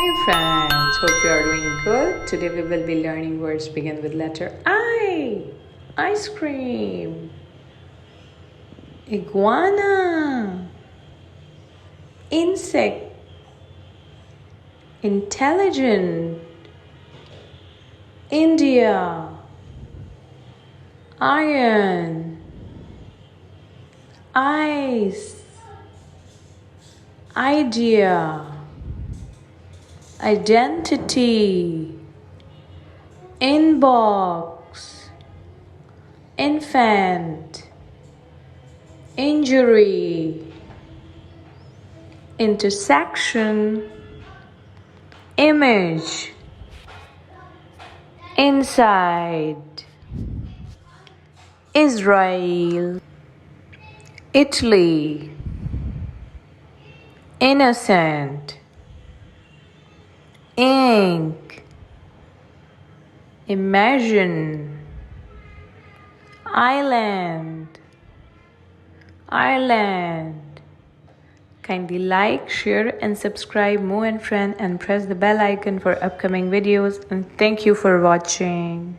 Hi friends, hope you are doing good. Today we will be learning words begin with letter I. Ice cream, iguana, insect, intelligent, India, iron, ice, idea, identity, inbox, infant, injury, intersection, image, inside, Israel, Italy, innocent, ink, imagine, island, Ireland. Kindly like, share and subscribe Mo and Friend and press the bell icon for upcoming videos, and thank you for watching.